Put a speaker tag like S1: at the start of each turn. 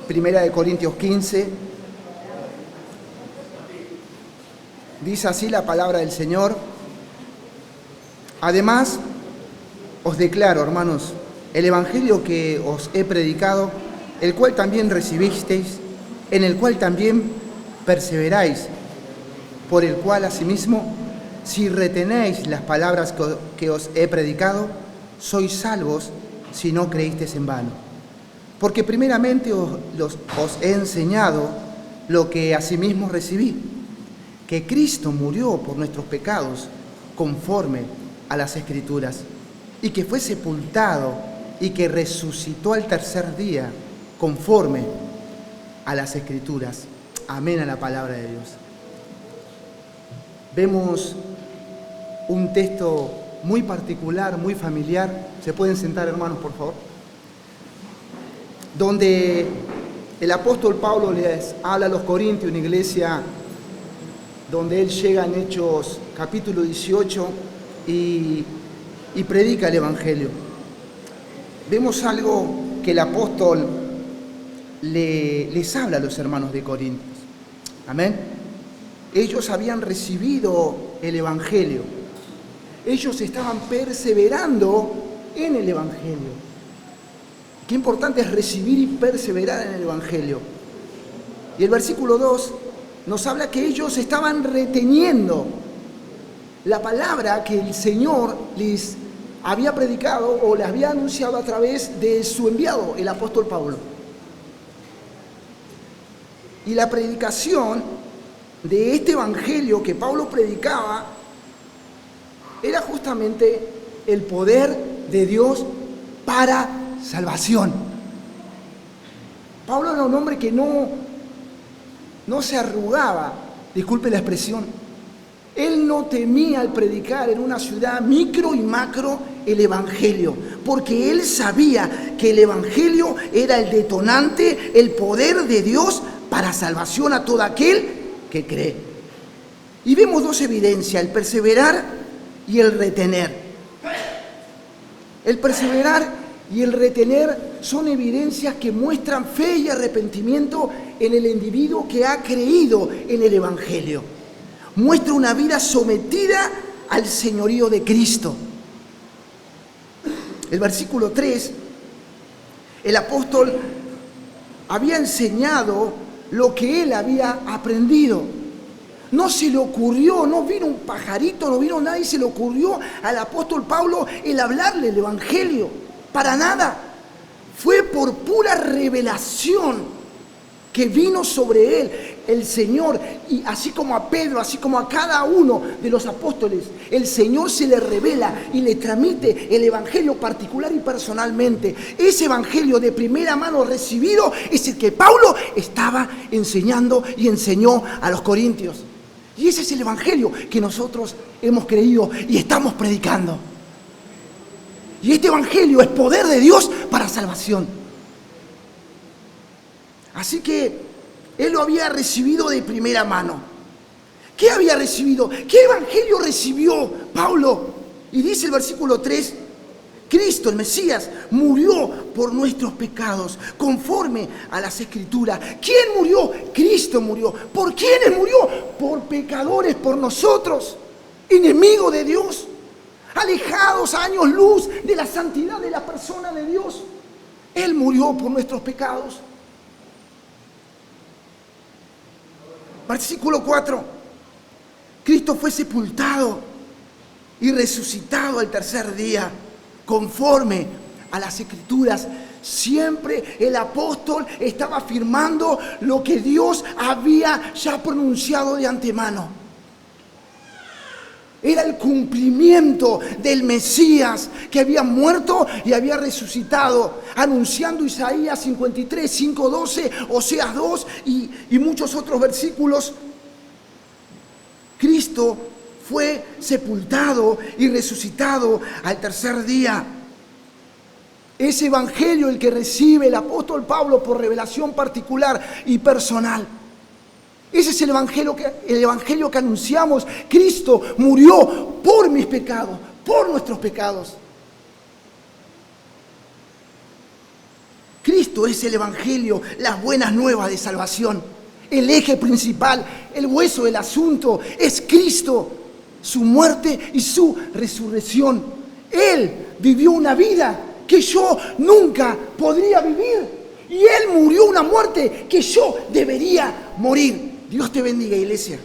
S1: Primera de Corintios 15. Dice así la palabra del Señor. Además, os declaro, hermanos, el evangelio que os he predicado, el cual también recibisteis, en el cual también perseveráis, por el cual asimismo, si retenéis las palabras que os he predicado, sois salvos si no creísteis en vano. Porque primeramente os he enseñado lo que asimismo recibí, que Cristo murió por nuestros pecados conforme a las Escrituras, y que fue sepultado y que resucitó al tercer día conforme a las Escrituras. Amén a la palabra de Dios. Vemos un texto muy particular, muy familiar. ¿Se pueden sentar, hermanos, por favor? Donde el apóstol Pablo les habla a los Corintios, una iglesia donde él llega en Hechos capítulo 18 y predica el Evangelio. Vemos algo que el apóstol les habla a los hermanos de Corintios. Amén. Ellos habían recibido el Evangelio. Ellos estaban perseverando en el Evangelio. Qué importante es recibir y perseverar en el Evangelio. Y el versículo 2 nos habla que ellos estaban reteniendo la palabra que el Señor les había predicado o les había anunciado a través de su enviado, el apóstol Pablo. Y la predicación de este evangelio que Pablo predicaba era justamente el poder de Dios para salvación. Pablo era un hombre que no se arrugaba, disculpe la expresión. Él no temía al predicar en una ciudad micro y macro el evangelio, porque él sabía que el evangelio era el detonante, el poder de Dios para salvación a todo aquel que cree. Y vemos dos evidencias, el perseverar y el retener. El perseverar y el retener son evidencias que muestran fe y arrepentimiento en el individuo que ha creído en el evangelio. Muestra una vida sometida al señorío de Cristo. El versículo 3, el apóstol había enseñado lo que él había aprendido. No se le ocurrió, no vino un pajarito, no vino nadie, se le ocurrió al apóstol Pablo el hablarle el evangelio. Para nada. Fue por pura revelación que vino sobre él el Señor, y así como a Pedro, así como a cada uno de los apóstoles, el Señor se le revela y le transmite el evangelio particular y personalmente. Ese evangelio de primera mano recibido es el que Pablo estaba enseñando y enseñó a los corintios. Y ese es el evangelio que nosotros hemos creído y estamos predicando. Y este evangelio es poder de Dios para salvación. Así que él lo había recibido de primera mano. ¿Qué había recibido? ¿Qué evangelio recibió Pablo? Y dice el versículo 3, Cristo, el Mesías, murió por nuestros pecados, conforme a las Escrituras. ¿Quién murió? Cristo murió. ¿Por quiénes murió? Por pecadores, por nosotros, enemigos de Dios, alejados a años luz de la santidad de la persona de Dios. Él murió por nuestros pecados. Versículo 4. Cristo fue sepultado y resucitado al tercer día, conforme a las Escrituras. Siempre el apóstol estaba afirmando lo que Dios había ya pronunciado de antemano. Era el cumplimiento del Mesías que había muerto y había resucitado, anunciando Isaías 53, 5, 12, Oseas 2 y muchos otros versículos. Cristo fue sepultado y resucitado al tercer día. Ese evangelio el que recibe el apóstol Pablo por revelación particular y personal. Ese es el evangelio que anunciamos. Cristo murió por mis pecados, por nuestros pecados. Cristo Cristo es el Evangelio, las buenas nuevas de salvación. El eje principal, el hueso del asunto es Cristo, su muerte y su resurrección. Él vivió una vida que yo nunca podría vivir. Y Él murió una muerte que yo debería morir. Dios te bendiga, iglesia.